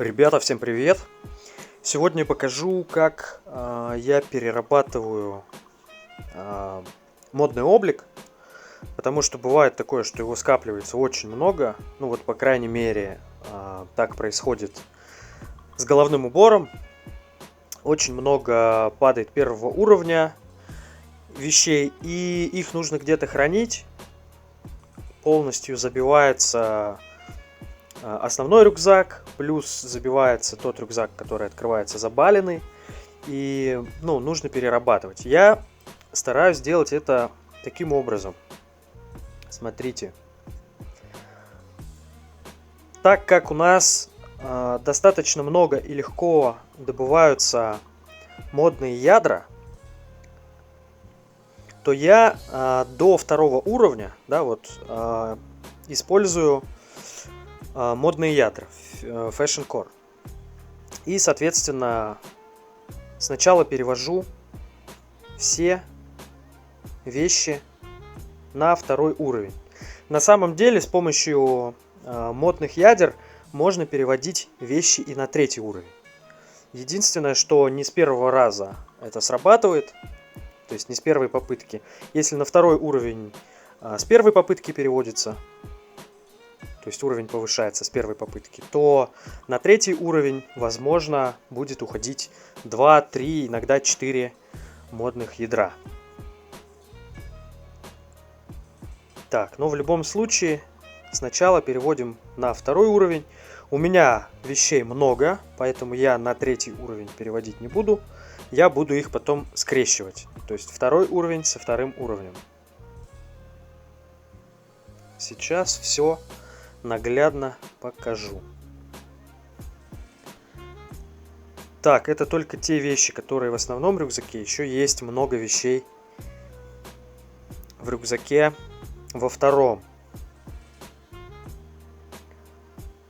Ребята, всем привет! Сегодня покажу, как я перерабатываю модный облик, потому что бывает такое, что его скапливается очень много. Ну вот, по крайней мере, так происходит с головным убором. Очень много падает первого уровня вещей, и их нужно где-то хранить. Полностью забивается основной рюкзак, плюс забивается тот рюкзак, который открывается забаленный, и нужно перерабатывать. Я стараюсь делать это таким образом. Смотрите. Так как у нас достаточно много и легко добываются модные ядра, то я до второго уровня, использую модные ядра Fashion Core. И, соответственно, сначала перевожу все вещи на второй уровень. На самом деле, с помощью модных ядер можно переводить вещи и на третий уровень. Единственное, что не с первого раза это срабатывает, то есть не с первой попытки. Если на второй уровень с первой попытки переводится, то есть уровень повышается с первой попытки, то на третий уровень, возможно, будет уходить 2, 3, иногда 4 модных ядра. Так, но в любом случае, сначала переводим на второй уровень. У меня вещей много, поэтому я на третий уровень переводить не буду. Я буду их потом скрещивать. То есть второй уровень со вторым уровнем. Сейчас все наглядно покажу. Так, это только те вещи, которые в основном рюкзаке. Еще есть много вещей в рюкзаке во втором.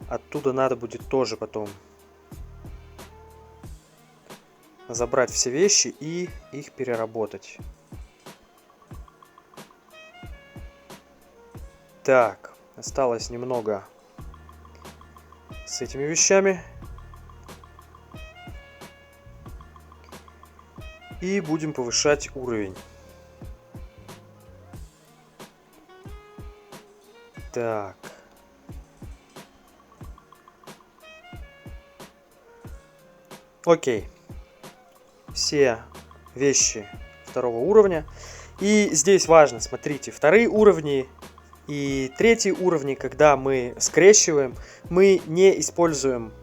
Оттуда надо будет тоже потом забрать все вещи и их переработать. Так, осталось немного с этими вещами. И будем повышать уровень. Так. Окей. Все вещи второго уровня. И здесь важно, смотрите, вторые уровни и третьи уровни, когда мы скрещиваем, мы не используем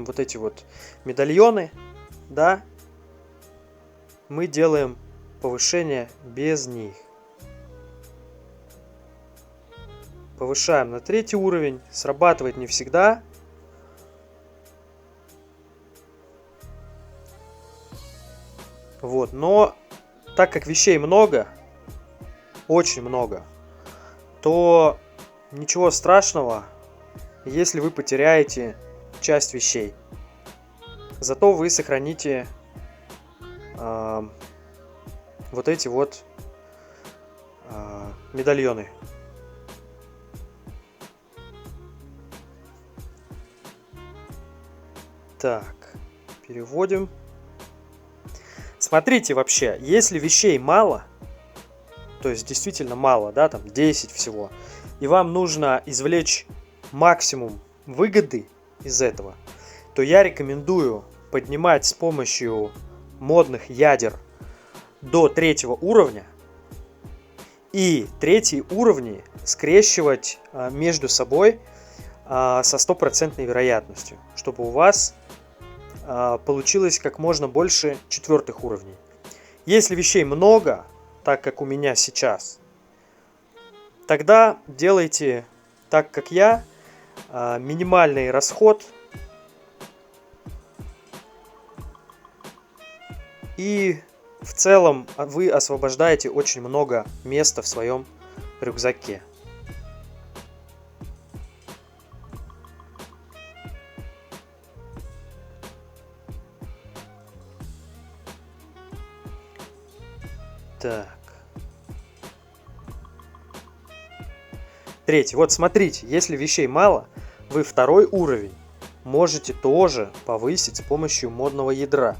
вот эти вот медальоны, да, мы делаем повышение без них. Повышаем на третий уровень, срабатывает не всегда. Вот, но так как вещей много, очень много, то ничего страшного, если вы потеряете часть вещей. Зато вы сохраните вот эти вот медальоны. Так, переводим. Смотрите вообще, если вещей мало, то есть действительно мало, да, там 10 всего, и вам нужно извлечь максимум выгоды из этого, то я рекомендую поднимать с помощью модных ядер до третьего уровня и третьи уровни скрещивать между собой со стопроцентной вероятностью, чтобы у вас получилось как можно больше четвертых уровней. Если вещей много, так как у меня сейчас, тогда делайте так, как я, минимальный расход, и в целом вы освобождаете очень много места в своем рюкзаке. Так. Третий. Вот смотрите, если вещей мало, вы второй уровень можете тоже повысить с помощью модного ядра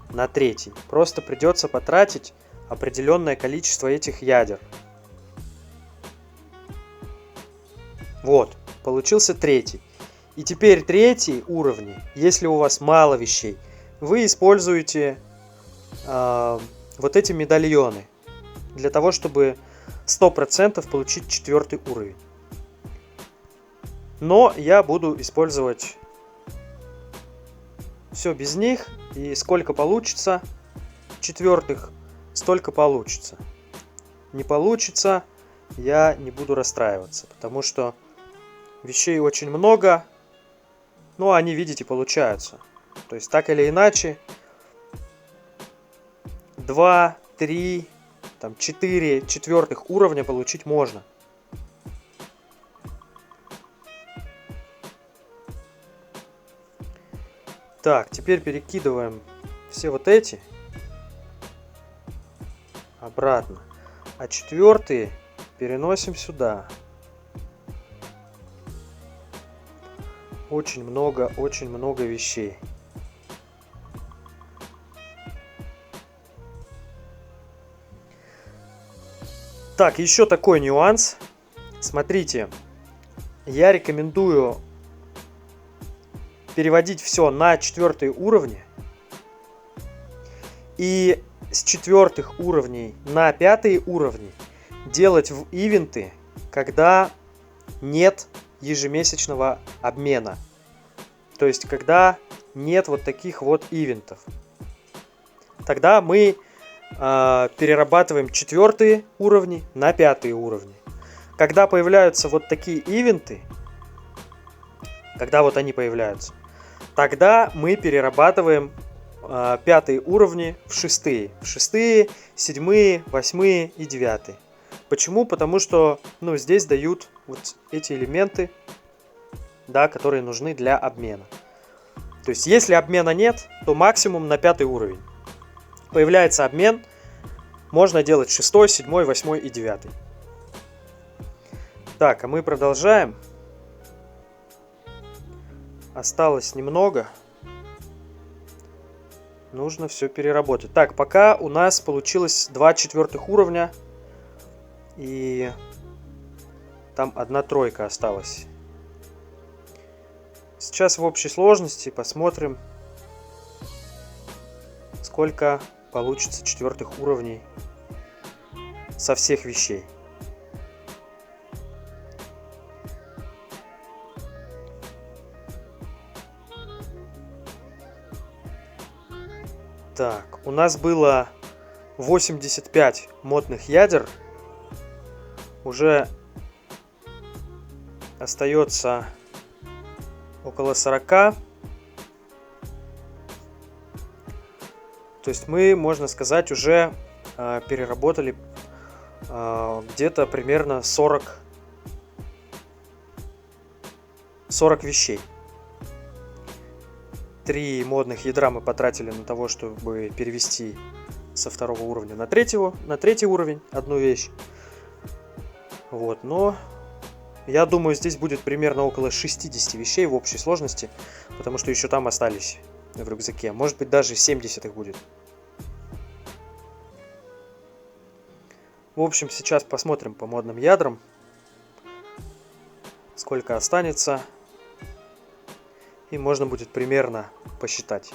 на третий. Просто придется потратить определенное количество этих ядер. Вот, получился третий. И теперь третий уровень, если у вас мало вещей, вы используете вот эти медальоны для того, чтобы 100% получить четвертый уровень. Но я буду использовать все без них, и сколько получится четвертых, столько получится. Не получится, я не буду расстраиваться, потому что вещей очень много, но они, видите, получаются. То есть так или иначе 2, 3, 4 четвертых уровня получить можно. Так, теперь перекидываем все вот эти обратно, а четвертые переносим сюда. Очень много вещей. Так, еще такой нюанс. Смотрите, я рекомендую переводить все на четвертые уровни. И с четвертых уровней на пятые уровни делать в ивенты, когда нет ежемесячного обмена. То есть, когда нет вот таких вот ивентов. Тогда мы перерабатываем четвертые уровни на пятые уровни. Когда появляются вот такие ивенты, когда вот они появляются, тогда мы перерабатываем пятые уровни в шестые. В шестые, седьмые, восьмые и девятые. Почему? Потому что здесь дают вот эти элементы, да, которые нужны для обмена. То есть, если обмена нет, то максимум на пятый уровень. Появляется обмен, можно делать 6, 7, 8 и 9. Так, а мы продолжаем. Осталось немного. Нужно все переработать. Так, пока у нас получилось 2 четвертых уровня. И там 1 тройка осталась. Сейчас в общей сложности посмотрим, сколько получится четвертых уровней со всех вещей. Так, у нас было 85 модных ядер. Уже остается около 40. То есть мы, можно сказать, уже переработали где-то примерно 40 вещей. 3 модных ядра мы потратили на того, чтобы перевести со 2 уровня на 3 уровень одну вещь. Вот, но я думаю, здесь будет примерно около 60 вещей в общей сложности, потому что еще там остались в рюкзаке. Может быть, даже 70 их будет. В общем, сейчас посмотрим по модным ядрам, сколько останется, и можно будет примерно посчитать.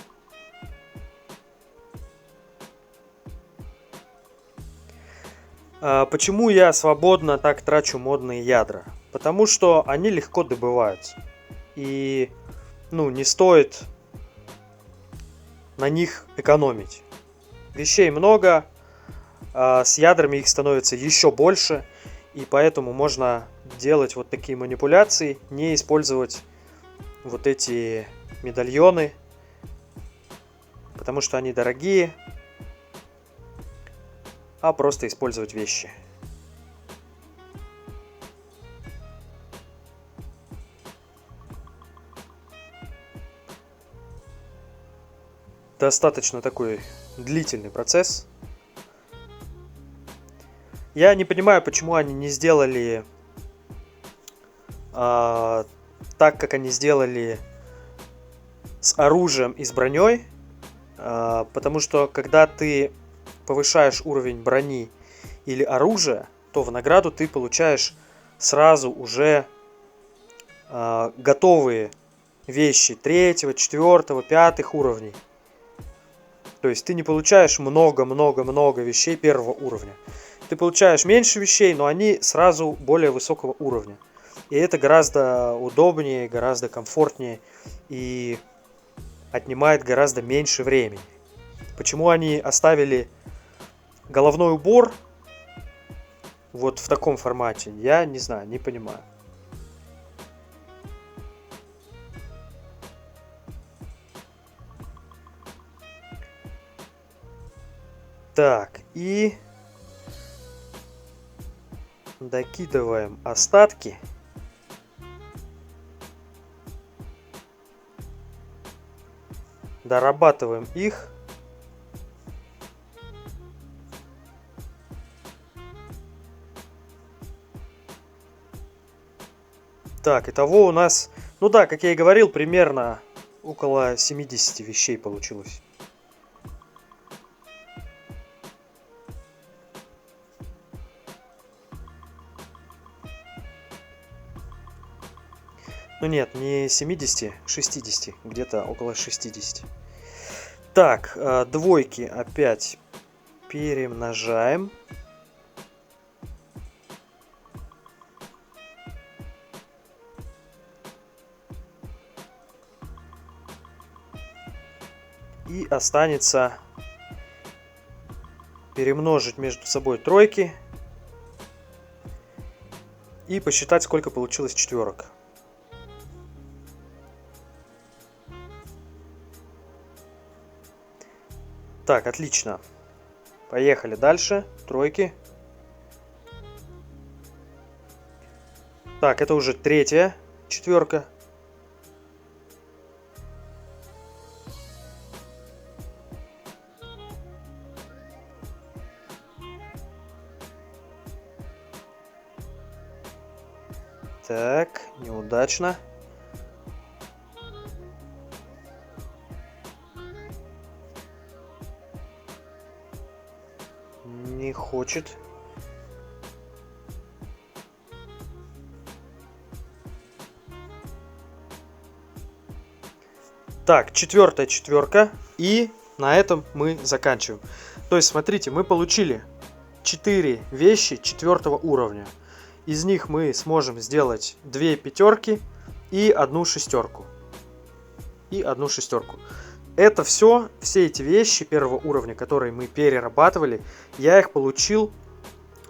Почему я свободно так трачу модные ядра? Потому что они легко добываются. И не стоит на них экономить. Вещей много, с ядрами их становится еще больше. И поэтому можно делать вот такие манипуляции, не использовать вот эти медальоны, потому что они дорогие, а просто использовать вещи. Достаточно такой длительный процесс. Я не понимаю, почему они не сделали так, как они сделали с оружием и с броней, потому что когда ты повышаешь уровень брони или оружия, то в награду ты получаешь сразу уже готовые вещи 3, 4, 5 уровней. То есть ты не получаешь много-много-много вещей первого уровня. Ты получаешь меньше вещей, но они сразу более высокого уровня. И это гораздо удобнее, гораздо комфортнее и отнимает гораздо меньше времени. Почему они оставили головной убор вот в таком формате, я не знаю, не понимаю. Так, и докидываем остатки. Дорабатываем их. Так, итого у нас, ну да, как я и говорил, примерно около 70 вещей получилось. Ну нет, не 70, 60, где-то около 60. Так, двойки опять перемножаем. И останется перемножить между собой тройки и посчитать, сколько получилось четверок. Так, отлично. Поехали дальше. Тройки. Так, это уже третья четверка. Так, неудачно. Не хочет. Так, четвертая четверка. И на этом мы заканчиваем. То есть, смотрите, мы получили 4 вещи 4 уровня. Из них мы сможем сделать 2 пятерки и 1 шестерку. Это все эти вещи первого уровня, которые мы перерабатывали, я их получил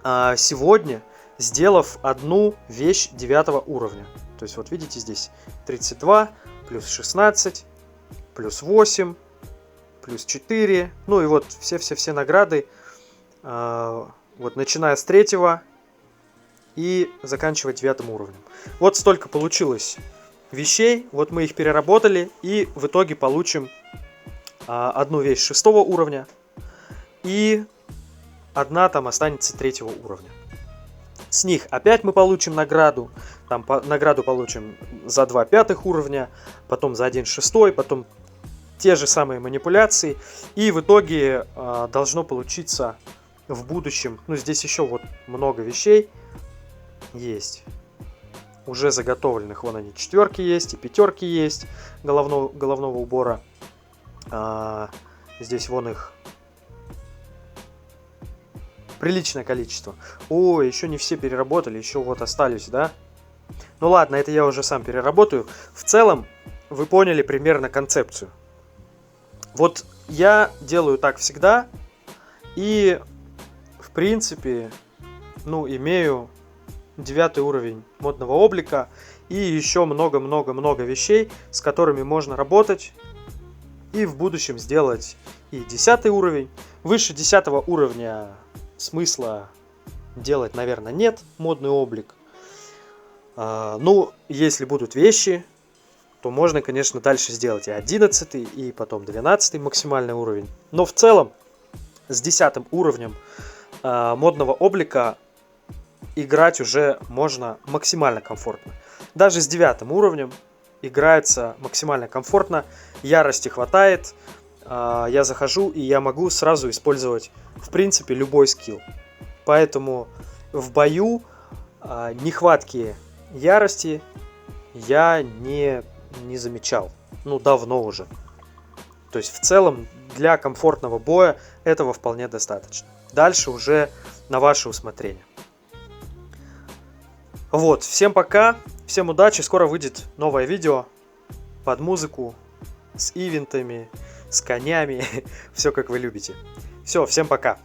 сегодня, сделав одну вещь 9 уровня. То есть вот видите здесь 32, плюс 16, плюс 8, плюс 4. Ну и вот все награды, вот начиная с 3 и заканчивая 9 уровнем. Вот столько получилось вещей, вот мы их переработали и в итоге получим одну вещь 6 уровня и одна там останется 3 уровня. С них опять мы получим награду, там награду получим за 2 5 уровня, потом за 1 6, потом те же самые манипуляции, и в итоге должно получиться в будущем, ну здесь еще вот много вещей есть. Уже заготовленных, вон они, четверки есть и пятерки есть головного убора. Здесь вон их приличное количество. О, еще не все переработали, еще вот остались, да? Ну ладно, это я уже сам переработаю. В целом, вы поняли примерно концепцию. Вот я делаю так всегда. И, в принципе, ну, имею 9 уровень модного облика и еще много-много-много вещей, с которыми можно работать и в будущем сделать и 10 уровень. Выше 10 уровня смысла делать, наверное, нет модный облик. Ну, если будут вещи, то можно, конечно, дальше сделать и 11 и потом 12 максимальный уровень. Но в целом с 10 уровнем модного облика играть уже можно максимально комфортно. Даже с 9 уровнем играется максимально комфортно, ярости хватает, я захожу и я могу сразу использовать, в принципе, любой скилл. Поэтому в бою нехватки ярости я не замечал, ну, давно уже. То есть в целом для комфортного боя этого вполне достаточно. Дальше уже на ваше усмотрение. Вот, всем пока, всем удачи, скоро выйдет новое видео под музыку, с ивентами, с конями, все как вы любите. Все, всем пока.